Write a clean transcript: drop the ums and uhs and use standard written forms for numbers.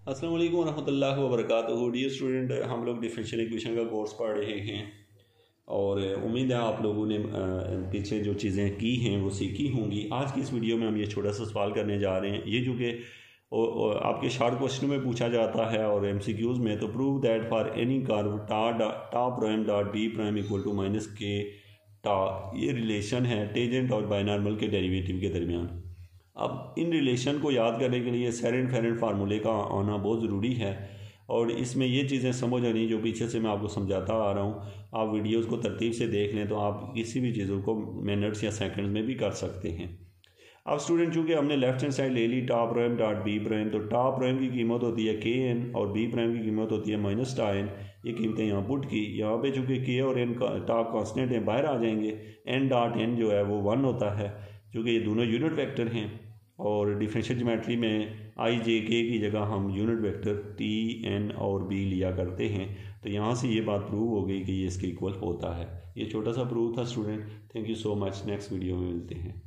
अस्सलाम वालेकुम रहमतुल्लाहि व बरकातुहू। डियर स्टूडेंट, हम लोग डिफरेंशियल इक्वेशन का कोर्स पढ़ रहे हैं और उम्मीद है आप लोगों ने पीछे जो चीज़ें की हैं वो सीखी होंगी। आज की इस वीडियो में हम ये छोटा सा सवाल करने जा रहे हैं, ये जो कि आपके शॉर्ट क्वेश्चन में पूछा जाता है और MCQs में। तो prove that for any curve tau prime dot B prime equal to minus K tau, ये रिलेशन है टेंजेंट और बाइनॉर्मल के डेरिवेटिव के दरमियान। अब इन रिलेशन को याद करने के लिए सेरेंट फेरेंट फार्मूले का आना बहुत ज़रूरी है और इसमें ये चीज़ें समझ आनी जो पीछे से मैं आपको समझाता आ रहा हूँ। आप वीडियोस को तरतीब से देख लें तो आप किसी भी चीज़ों को मिनट्स या सेकंड्स में भी कर सकते हैं। अब स्टूडेंट, चूँकि हमने लेफ्ट हैंड साइड ले ली टा प्राइम डॉट बी प्राइम, तो टा प्राइम की कीमत होती है के एन और बी प्राइम की कीमत होती है माइनस टा एन। ये कीमतें यहाँ पुट की, यहाँ पे चूँकि के और एन टा कॉन्स्टेंट हैं बाहर आ जाएंगे। एन डॉट एन जो है वो 1 होता है, चूँकि ये दोनों यूनिट वेक्टर हैं और डिफरेंशियल ज्योमेट्री में आई जे के की जगह हम यूनिट वेक्टर टी एन और बी लिया करते हैं। तो यहाँ से ये बात प्रूव हो गई कि ये इसके इक्वल होता है। ये छोटा सा प्रूव था student. Thank you so much. Next video में मिलते हैं।